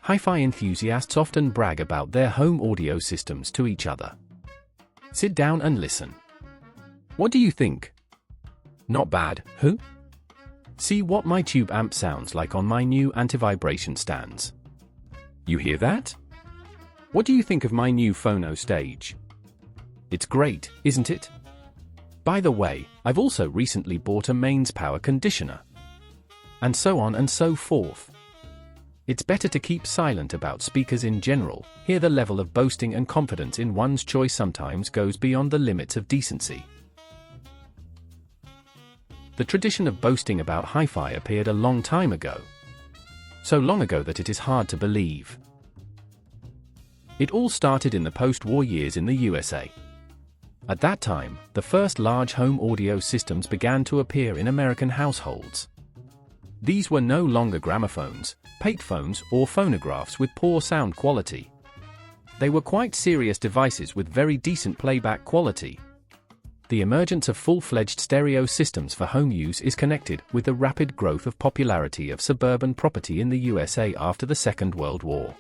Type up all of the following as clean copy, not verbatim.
hi-fi enthusiasts often brag about their home audio systems to each other. Sit down and listen. What do you think? Not bad, huh? See what my tube amp sounds like on my new anti-vibration stands. You hear that? What do you think of my new phono stage? It's great, isn't it? By the way, I've also recently bought a mains power conditioner. And so on and so forth. It's better to keep silent about speakers in general. Here the level of boasting and confidence in one's choice sometimes goes beyond the limits of decency. The tradition of boasting about hi-fi appeared a long time ago. So long ago that it is hard to believe. It all started in the post-war years in the USA. At that time, the first large home audio systems began to appear in American households. These were no longer gramophones, payphones, or phonographs with poor sound quality. They were quite serious devices with very decent playback quality. The emergence of full-fledged stereo systems for home use is connected with the rapid growth of popularity of suburban property in the USA after the Second World War.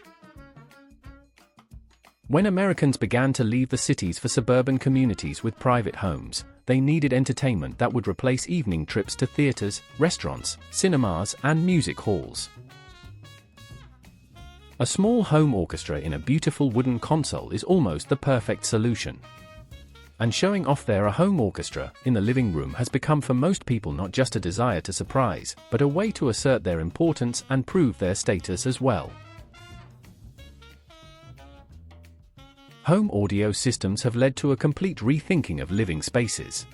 When Americans began to leave the cities for suburban communities with private homes, they needed entertainment that would replace evening trips to theaters, restaurants, cinemas, and music halls. A small home orchestra in a beautiful wooden console is almost the perfect solution. And showing off their home orchestra in the living room has become for most people not just a desire to surprise, but a way to assert their importance and prove their status as well. Home audio systems have led to a complete rethinking of living spaces.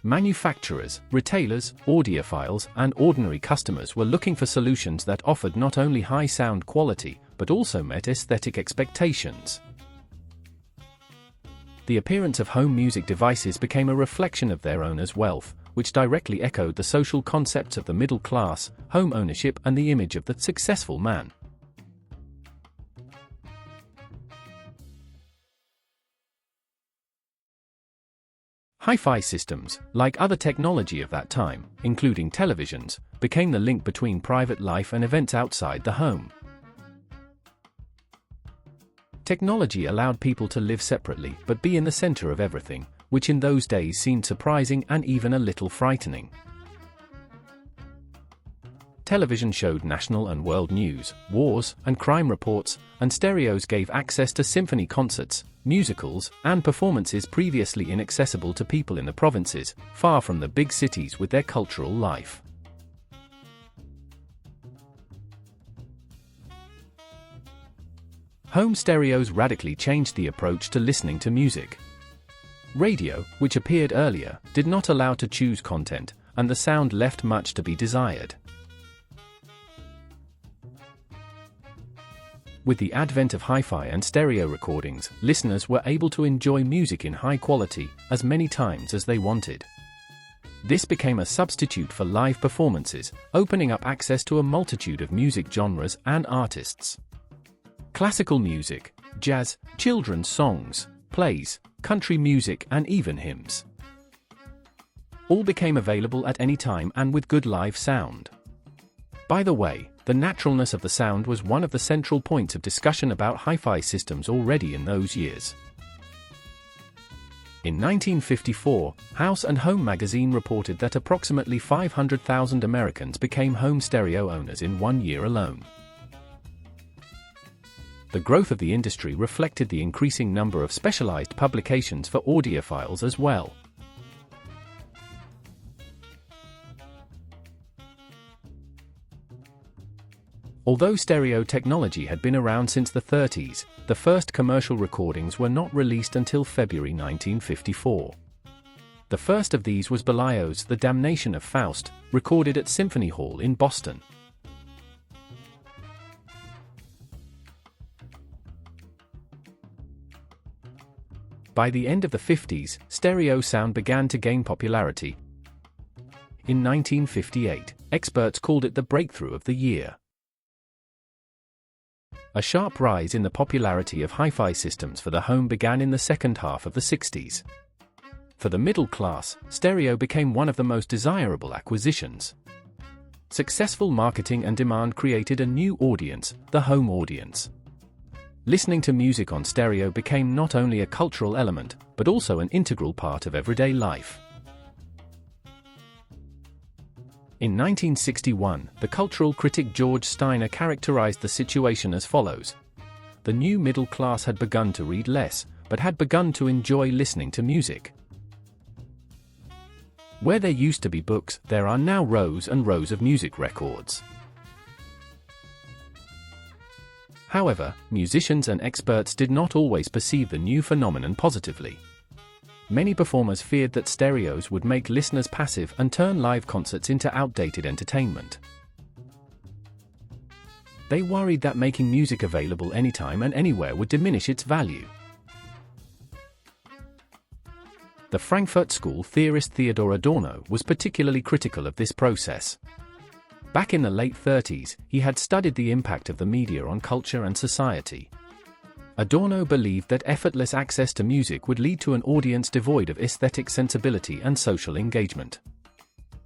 Manufacturers, retailers, audiophiles, and ordinary customers were looking for solutions that offered not only high sound quality, but also met aesthetic expectations. The appearance of home music devices became a reflection of their owner's wealth, which directly echoed the social concepts of the middle class, home ownership, and the image of the successful man. Hi-fi systems, like other technology of that time, including televisions, became the link between private life and events outside the home. Technology allowed people to live separately but be in the center of everything, which in those days seemed surprising and even a little frightening. Television showed national and world news, wars, and crime reports, and stereos gave access to symphony concerts, musicals, and performances previously inaccessible to people in the provinces, far from the big cities with their cultural life. Home stereos radically changed the approach to listening to music. Radio, which appeared earlier, did not allow to choose content, and the sound left much to be desired. With the advent of hi-fi and stereo recordings, listeners were able to enjoy music in high quality, as many times as they wanted. This became a substitute for live performances, opening up access to a multitude of music genres and artists. Classical music, jazz, children's songs, plays, country music, and even hymns. All became available at any time and with good live sound. By the way, the naturalness of the sound was one of the central points of discussion about hi-fi systems already in those years. In 1954, House and Home magazine reported that approximately 500,000 Americans became home stereo owners in 1 year alone. The growth of the industry reflected the increasing number of specialized publications for audiophiles as well. Although stereo technology had been around since the 30s, the first commercial recordings were not released until February 1954. The first of these was Berlioz's The Damnation of Faust, recorded at Symphony Hall in Boston. By the end of the 50s, stereo sound began to gain popularity. In 1958, experts called it the breakthrough of the year. A sharp rise in the popularity of hi-fi systems for the home began in the second half of the 60s. For the middle class, stereo became one of the most desirable acquisitions. Successful marketing and demand created a new audience, the home audience. Listening to music on stereo became not only a cultural element, but also an integral part of everyday life. In 1961, the cultural critic George Steiner characterized the situation as follows: the new middle class had begun to read less, but had begun to enjoy listening to music. Where there used to be books, there are now rows and rows of music records. However, musicians and experts did not always perceive the new phenomenon positively. Many performers feared that stereos would make listeners passive and turn live concerts into outdated entertainment. They worried that making music available anytime and anywhere would diminish its value. The Frankfurt School theorist Theodor Adorno was particularly critical of this process. Back in the late 30s, he had studied the impact of the media on culture and society. Adorno believed that effortless access to music would lead to an audience devoid of aesthetic sensibility and social engagement.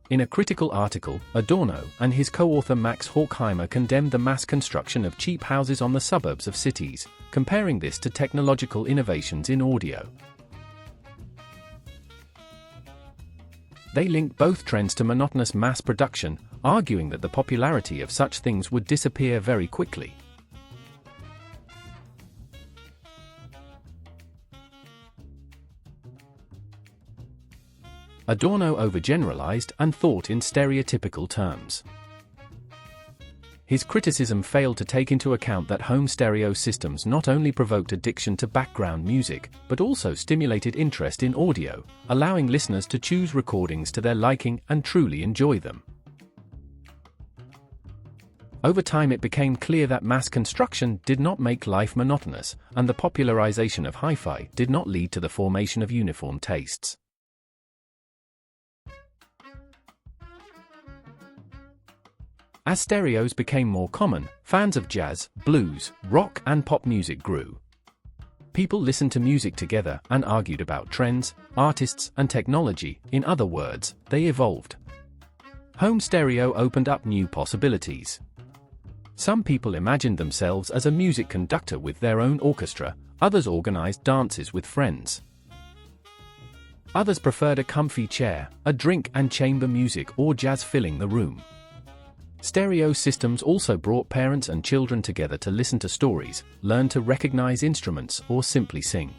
In a critical article, Adorno and his co-author Max Horkheimer condemned the mass construction of cheap houses on the suburbs of cities, comparing this to technological innovations in audio. They linked both trends to monotonous mass production, arguing that the popularity of such things would disappear very quickly. Adorno overgeneralized and thought in stereotypical terms. His criticism failed to take into account that home stereo systems not only provoked addiction to background music, but also stimulated interest in audio, allowing listeners to choose recordings to their liking and truly enjoy them. Over time it became clear that mass construction did not make life monotonous, and the popularization of hi-fi did not lead to the formation of uniform tastes. As stereos became more common, fans of jazz, blues, rock, and pop music grew. People listened to music together and argued about trends, artists, and technology. In other words, they evolved. Home stereo opened up new possibilities. Some people imagined themselves as a music conductor with their own orchestra, others organized dances with friends. Others preferred a comfy chair, a drink, and chamber music or jazz filling the room. Stereo systems also brought parents and children together to listen to stories, learn to recognize instruments, or simply sing.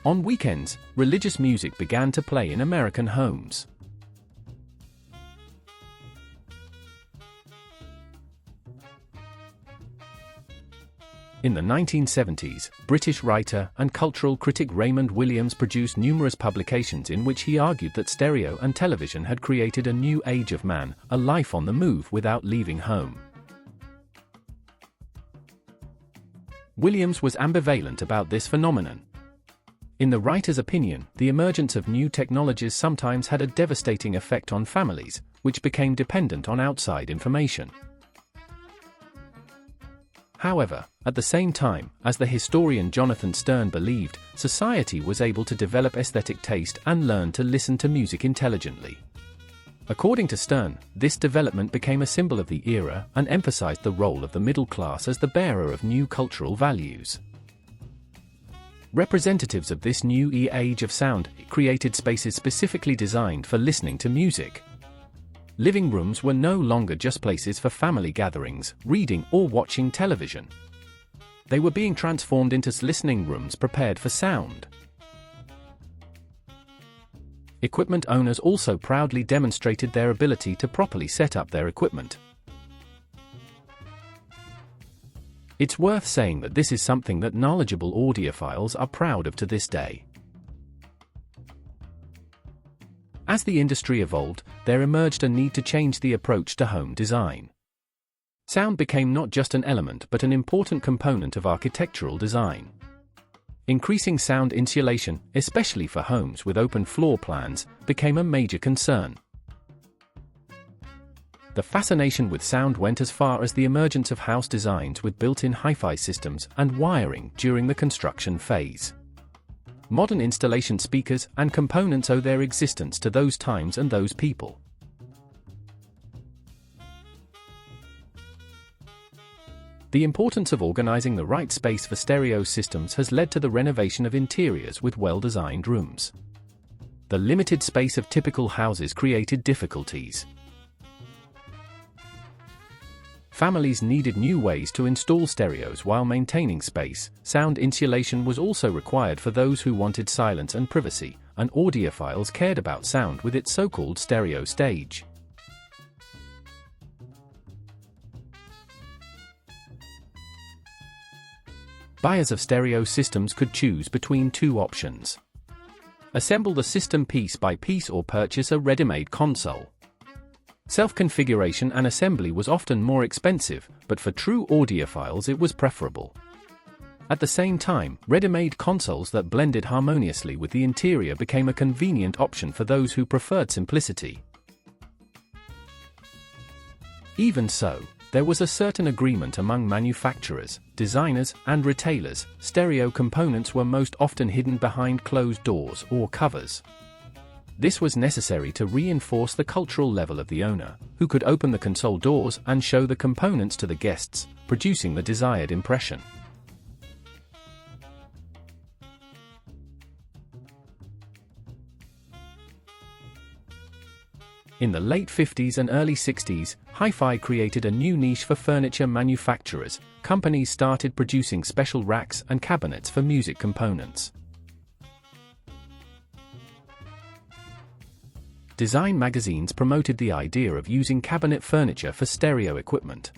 On weekends, religious music began to play in American homes. In the 1970s, British writer and cultural critic Raymond Williams produced numerous publications in which he argued that stereo and television had created a new age of man, a life on the move without leaving home. Williams was ambivalent about this phenomenon. In the writer's opinion, the emergence of new technologies sometimes had a devastating effect on families, which became dependent on outside information. However, at the same time, as the historian Jonathan Stern believed, society was able to develop aesthetic taste and learn to listen to music intelligently. According to Stern, this development became a symbol of the era and emphasized the role of the middle class as the bearer of new cultural values. Representatives of this new age of sound created spaces specifically designed for listening to music. Living rooms were no longer just places for family gatherings, reading, or watching television. They were being transformed into listening rooms prepared for sound. Equipment owners also proudly demonstrated their ability to properly set up their equipment. It's worth saying that this is something that knowledgeable audiophiles are proud of to this day. As the industry evolved, there emerged a need to change the approach to home design. Sound became not just an element but an important component of architectural design. Increasing sound insulation, especially for homes with open floor plans, became a major concern. The fascination with sound went as far as the emergence of house designs with built-in hi-fi systems and wiring during the construction phase. Modern installation speakers and components owe their existence to those times and those people. The importance of organizing the right space for stereo systems has led to the renovation of interiors with well-designed rooms. The limited space of typical houses created difficulties. Families needed new ways to install stereos while maintaining space. Sound insulation was also required for those who wanted silence and privacy, and audiophiles cared about sound with its so-called stereo stage. Buyers of stereo systems could choose between two options: assemble the system piece by piece or purchase a ready-made console. Self-configuration and assembly was often more expensive, but for true audiophiles it was preferable. At the same time, ready-made consoles that blended harmoniously with the interior became a convenient option for those who preferred simplicity. Even so, there was a certain agreement among manufacturers, designers, and retailers. Stereo components were most often hidden behind closed doors or covers. This was necessary to reinforce the cultural level of the owner, who could open the console doors and show the components to the guests, producing the desired impression. In the late 50s and early 60s, hi-fi created a new niche for furniture manufacturers. Companies started producing special racks and cabinets for music components. Design magazines promoted the idea of using cabinet furniture for stereo equipment.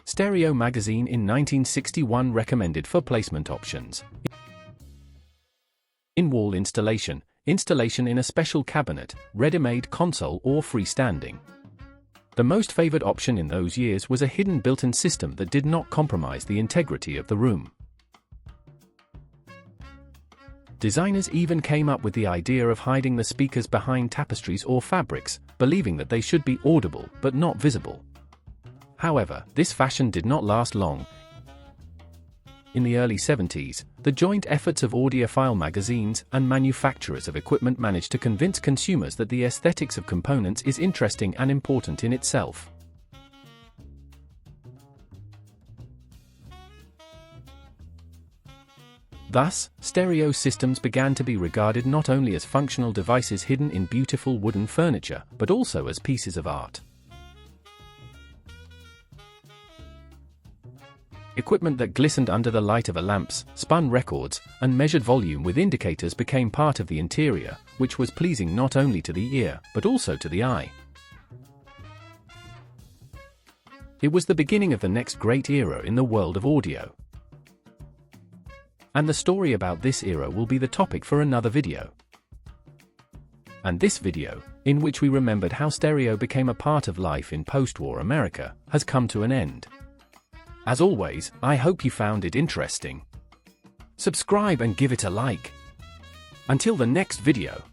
Stereo Magazine in 1961 recommended for placement options: in-wall installation, installation in a special cabinet, ready-made console, or freestanding. The most favored option in those years was a hidden built-in system that did not compromise the integrity of the room. Designers even came up with the idea of hiding the speakers behind tapestries or fabrics, believing that they should be audible but not visible. However, this fashion did not last long. In the early 70s, the joint efforts of audiophile magazines and manufacturers of equipment managed to convince consumers that the aesthetics of components is interesting and important in itself. Thus, stereo systems began to be regarded not only as functional devices hidden in beautiful wooden furniture, but also as pieces of art. Equipment that glistened under the light of a lamps, spun records, and measured volume with indicators became part of the interior, which was pleasing not only to the ear, but also to the eye. It was the beginning of the next great era in the world of audio. And the story about this era will be the topic for another video. And this video, in which we remembered how stereo became a part of life in post-war America, has come to an end. As always, I hope you found it interesting. Subscribe and give it a like. Until the next video.